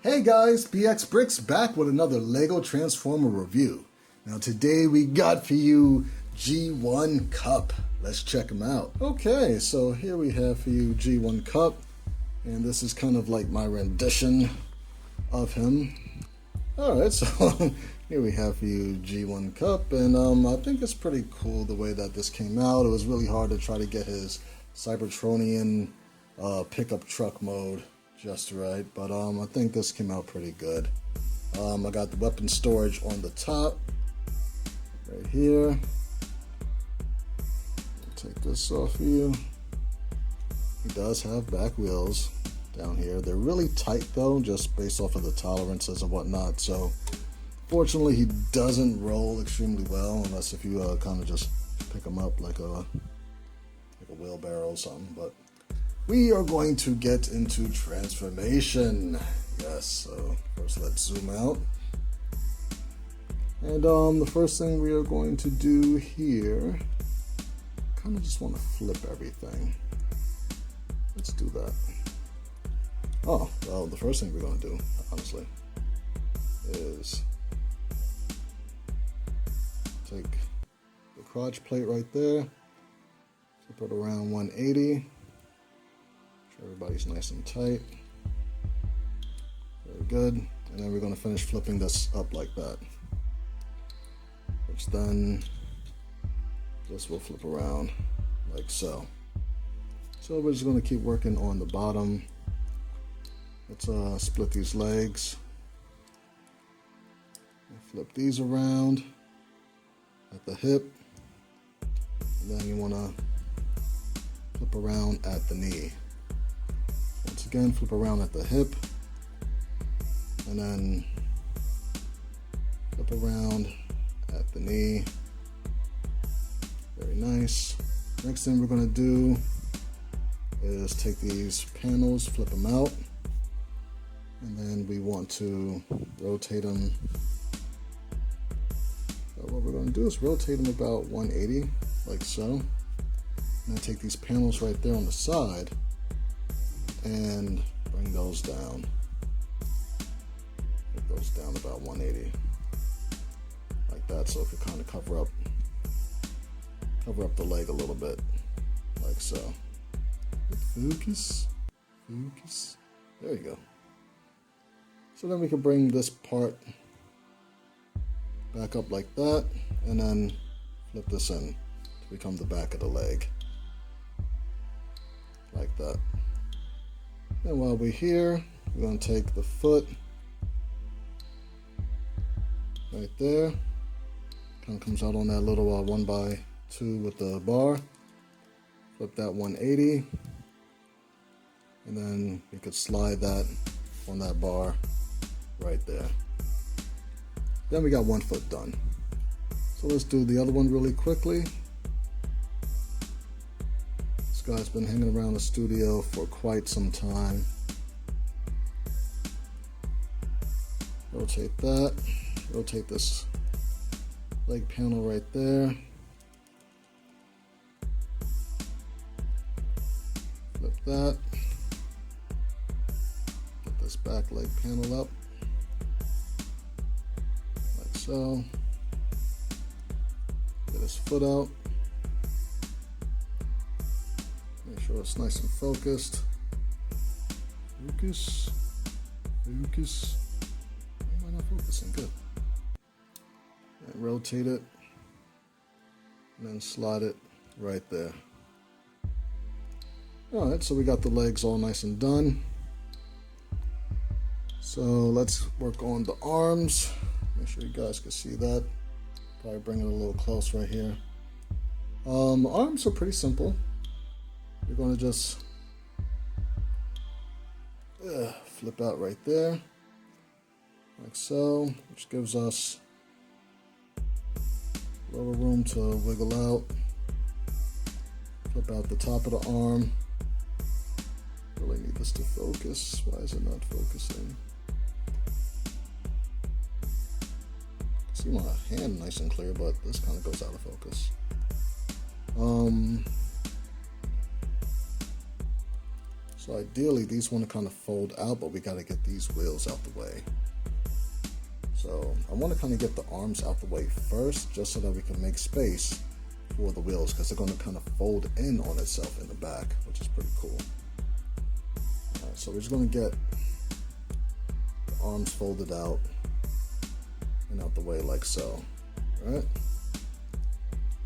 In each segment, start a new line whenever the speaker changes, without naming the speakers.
Hey guys, BX Brix back with another Lego Transformer review. Now today we got for you G1 Kup. Let's check him out. Okay, so here we have for you G1 Kup, and this is kind of like my rendition of him. Alright, so here we have for you G1 Kup, and I think it's pretty cool the way that this came out. It was really hard to try to get his Cybertronian pickup truck mode just right, but I think this came out pretty good. I got the weapon storage on the top right here. Take this off you. He does have back wheels down here. They're really tight though, just based off of the tolerances and whatnot, so fortunately he doesn't roll extremely well unless if you kind of just pick him up like a wheelbarrow or something. But we are going to get into transformation. Yes, so first let's zoom out. And the first thing we are going to do here, kind of just want to flip everything. Let's do that. Oh, well, the first thing we're going to do, honestly, is take the crotch plate right there, flip it around 180. Everybody's nice and tight. Very good. And then we're going to finish flipping this up like that. Which then this will flip around like so. So we're just going to keep working on the bottom. Let's split these legs. Flip these around at the hip. And then you want to flip around at the knee. Once again, flip around at the hip, and then flip around at the knee. Very nice. Next thing we're going to do is take these panels, flip them out, and then we want to rotate them. So what we're going to do is rotate them about 180, like so. And then take these panels right there on the side and bring those down. Get those down about 180, like that. So it could kind of cover up the leg a little bit, like so. Focus, focus. There you go. So then we can bring this part back up like that, and then flip this in to become the back of the leg, like that. And while we're here, we're going to take the foot right there. Kind of comes out on that little 1x2 with the bar. Flip that 180. And then we could slide that on that bar right there. Then we got one foot done. So let's do the other one really quickly. This guy's been hanging around the studio for quite some time. Rotate that. Rotate this leg panel right there. Flip that. Get this back leg panel up. Like so. Get his foot out. Make sure it's nice and focused. Focus. Focus. Why am I not focusing? Good. And rotate it. And then slide it right there. Alright, so we got the legs all nice and done. So let's work on the arms. Make sure you guys can see that. Probably bring it a little close right here. Arms are pretty simple. You're going to just flip out right there, like so, which gives us a little room to wiggle out. Flip out the top of the arm. Really need this to focus. Why is it not focusing? See my hand nice and clear, but this kind of goes out of focus. So ideally these want to kind of fold out, but we got to get these wheels out the way. So I want to kind of get the arms out the way first, just so that we can make space for the wheels, because they're going to kind of fold in on itself in the back, which is pretty cool. Alright, so we're just going to get the arms folded out and out the way like so. Alright.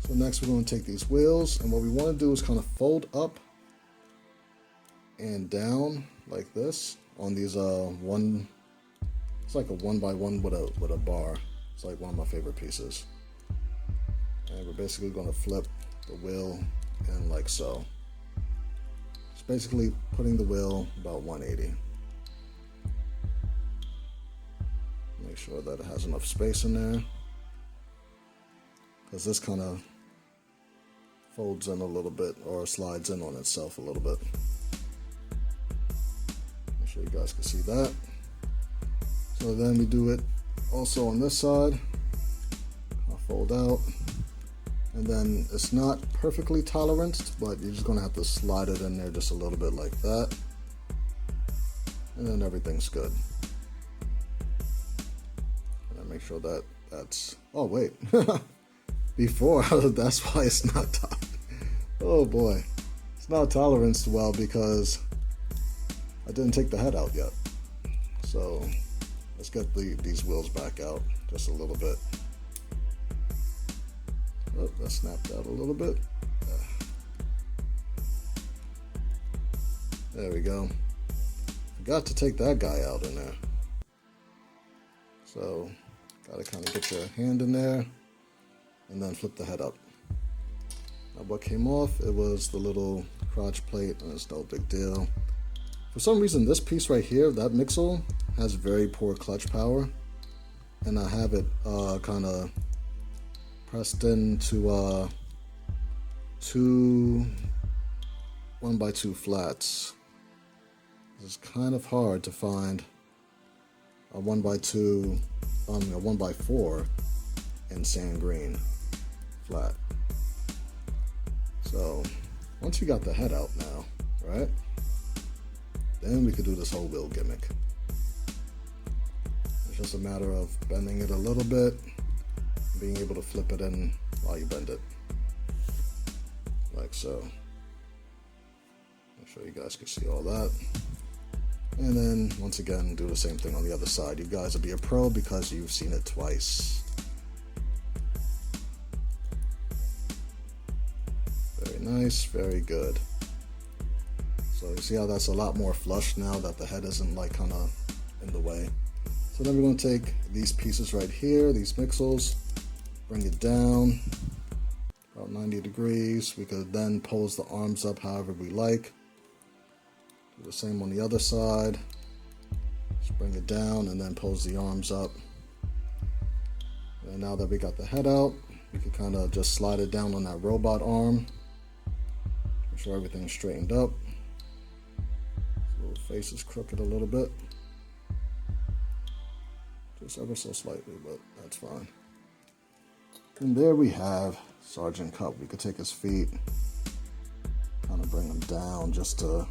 So next we're going to take these wheels, and what we want to do is kind of fold up and down like this on these it's like a 1x1 with a bar. It's like one of my favorite pieces. And we're basically going to flip the wheel in like so. It's basically putting the wheel about 180. Make sure that it has enough space in there, because this kind of folds in a little bit, or slides in on itself a little bit. Make sure you guys can see that. So then we do it also on this side. I'll fold out, and then it's not perfectly toleranced, but you're just gonna have to slide it in there just a little bit like that, and then everything's good. And then make sure that that's, oh wait, before, that's why it's not oh boy, it's not toleranced well, because I didn't take the head out yet. So let's get these wheels back out just a little bit. Oh, that snapped out a little bit. There we go. Forgot to take that guy out in there. So, gotta kind of get your hand in there and then flip the head up. Now what came off, it was the little crotch plate, and it's no big deal. For some reason, this piece right here, that mixel, has very poor clutch power, and I have it kind of pressed into two 1x2 flats. It's kind of hard to find a 1x2, a 1x4 in sand green flat. So once you got the head out now, right, then we could do this whole wheel gimmick. It's just a matter of bending it a little bit, being able to flip it in while you bend it, like so. Make sure you guys can see all that. And then once again, do the same thing on the other side. You guys will be a pro because you've seen it twice. Very nice, very good. So you see how that's a lot more flush now that the head isn't like kind of in the way. So then we're going to take these pieces right here, these mixels, bring it down about 90 degrees. We could then pose the arms up however we like. Do the same on the other side. Just bring it down and then pose the arms up. And now that we got the head out, we can kind of just slide it down on that robot arm. Make sure everything's straightened up. The little face is crooked a little bit. Just ever so slightly, but that's fine. And there we have Sergeant Kup. We could take his feet, kind of bring him down just to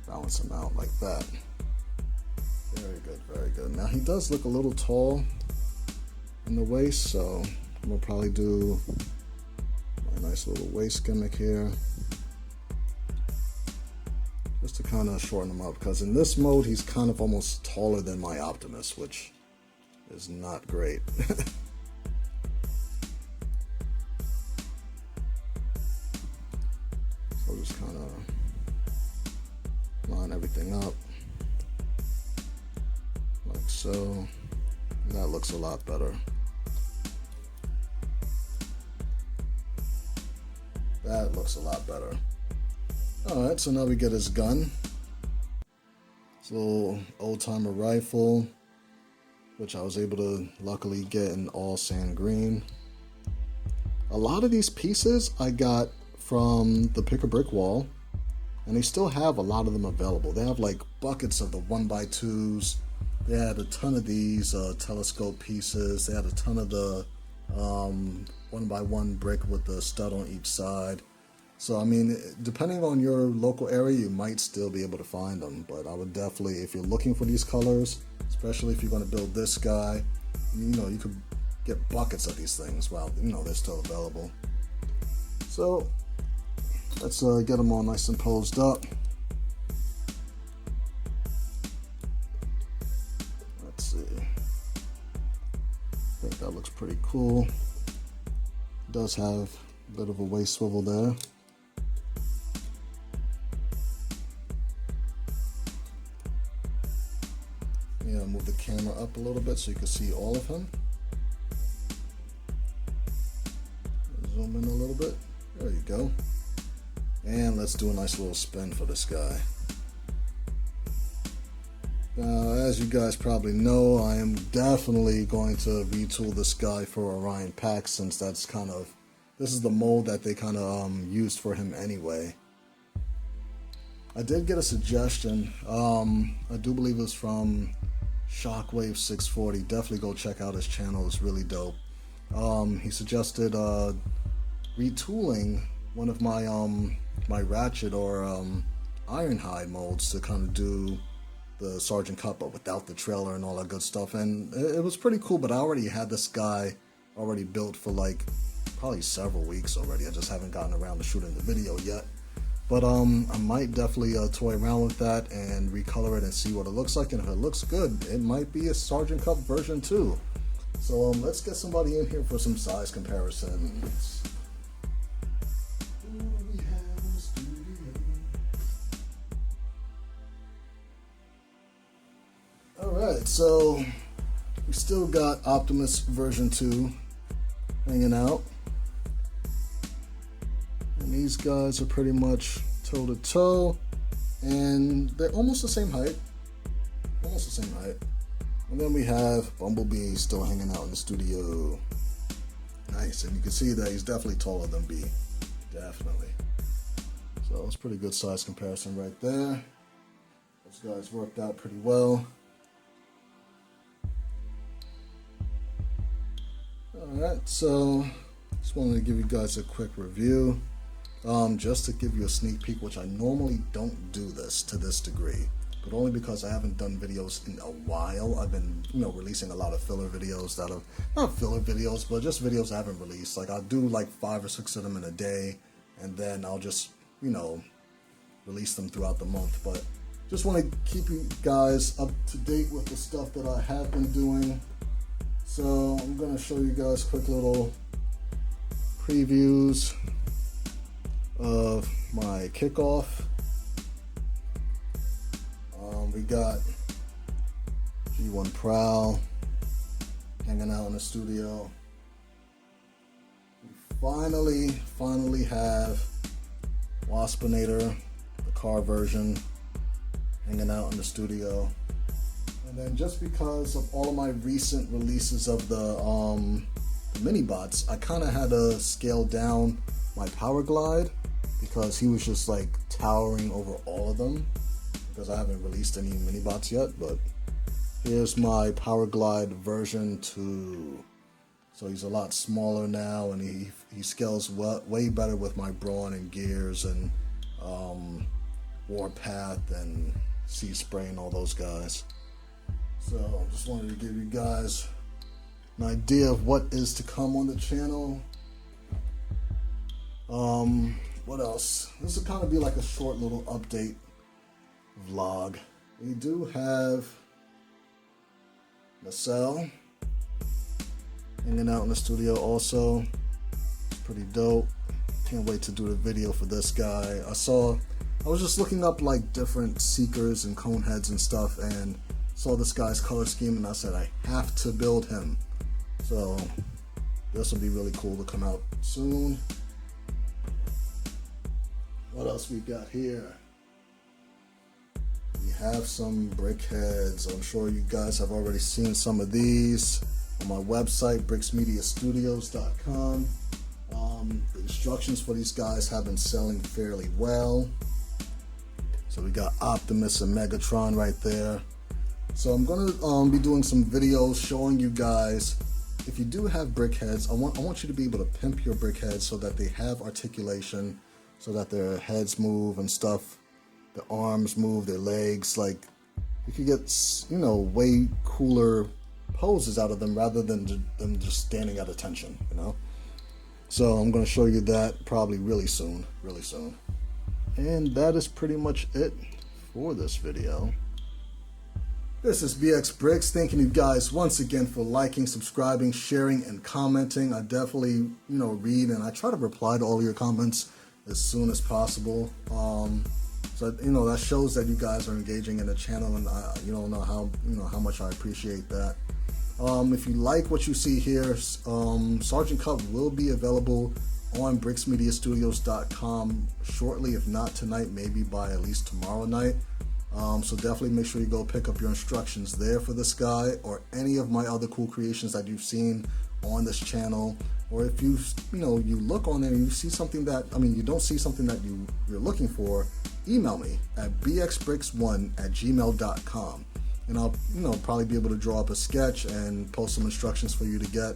balance him out like that. Very good, very good. Now he does look a little tall in the waist, so I'm gonna probably do my nice little waist gimmick here, just to kind of shorten him up, because in this mode he's kind of almost taller than my Optimus, which is not great. So just kind of line everything up like so. And that looks a lot better. That looks a lot better. Alright, so now we get his gun. It's a little old-timer rifle, which I was able to luckily get in all sand green. A lot of these pieces I got from the Pick a Brick wall, and they still have a lot of them available. They have like buckets of the 1x2s. They had a ton of these telescope pieces. They had a ton of the 1x1 brick with the stud on each side. So, I mean, depending on your local area, you might still be able to find them. But I would definitely, if you're looking for these colors, especially if you're going to build this guy, you could get buckets of these things while, they're still available. So, let's get them all nice and posed up. Let's see. I think that looks pretty cool. It does have a bit of a waist swivel there. Yeah, move the camera up a little bit so you can see all of him. Zoom in a little bit. There you go. And let's do a nice little spin for this guy. Now, as you guys probably know, I am definitely going to retool this guy for Orion Pax, since that's this is the mold that they used for him anyway. I did get a suggestion. I do believe it was from Shockwave 640. Definitely go check out his channel. It's really dope. He suggested retooling one of my my Ratchet or Ironhide molds to do the Sergeant Kup, but without the trailer and all that good stuff. And it was pretty cool, but I already had this guy already built for probably several weeks already. I just haven't gotten around to shooting the video yet. But I might definitely toy around with that and recolor it and see what it looks like. And if it looks good, it might be a Sergeant Kup version too. So let's get somebody in here for some size comparisons. Alright, so we still got Optimus version 2 hanging out. And these guys are pretty much toe to toe, and they're almost the same height. And then we have Bumblebee still hanging out in the studio. Nice, and you can see that he's definitely taller than B. Definitely. So it's pretty good size comparison right there. Those guys worked out pretty well. Alright, so just wanted to give you guys a quick review. Just to give you a sneak peek, which I normally don't do this to this degree, but only because I haven't done videos in a while. I've been, releasing a lot of filler videos that are not filler videos, but just videos I haven't released. I'll do 5 or 6 of them in a day, and then I'll just, release them throughout the month. But just want to keep you guys up to date with the stuff that I have been doing. So I'm going to show you guys quick little previews of my kickoff. We got G1 Prowl hanging out in the studio. We finally have Waspinator, the car version, hanging out in the studio. And then just because of all of my recent releases of the mini bots, I kind of had to scale down my Powerglide because he was just towering over all of them, because I haven't released any mini bots yet. But here's my Powerglide version 2. So he's a lot smaller now, and he scales way better with my Brawn and Gears and Warpath and Sea Spray and all those guys. So I just wanted to give you guys an idea of what is to come on the channel. What else? This will kind of be like a short little update vlog. We do have Nacelle hanging out in the studio also. It's pretty dope. Can't wait to do the video for this guy. I was just looking up different Seekers and Coneheads and stuff, and saw this guy's color scheme, and I said I have to build him. So this will be really cool to come out soon. What else we got here? We have some brick heads. I'm sure you guys have already seen some of these on my website, brixmediastudios.com. The instructions for these guys have been selling fairly well. So we got Optimus and Megatron right there. So I'm gonna be doing some videos showing you guys, if you do have brick heads, I want you to be able to pimp your brick heads so that they have articulation, so that their heads move and stuff, their arms move, their legs. Like, you could get, you know, way cooler poses out of them rather than them just standing at attention, you know. So I'm going to show you that probably really soon. And that is pretty much it for this video. This is BX Brix, thanking you guys once again for liking, subscribing, sharing, and commenting. I definitely, you know, read and I try to reply to all your comments as soon as possible. So, you know, that shows that you guys are engaging in the channel, and you don't know how much I appreciate that. If you like what you see here, Sergeant Kup will be available on BrixMediaStudios.com shortly, if not tonight, maybe by at least tomorrow night. So definitely make sure you go pick up your instructions there for this guy or any of my other cool creations that you've seen on this channel. Or if you look on there and you see something that, you don't see something that you're looking for, email me at bxbrix1@gmail.com. And I'll, probably be able to draw up a sketch and post some instructions for you to get.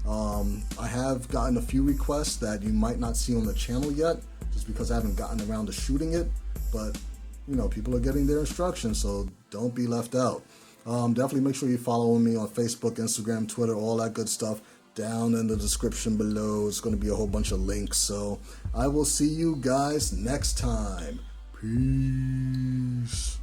I have gotten a few requests that you might not see on the channel yet, just because I haven't gotten around to shooting it, but people are getting their instructions, so don't be left out. Definitely make sure you follow me on Facebook, Instagram, Twitter, all that good stuff. Down in the description below, it's going to be a whole bunch of links. So I will see you guys next time. Peace.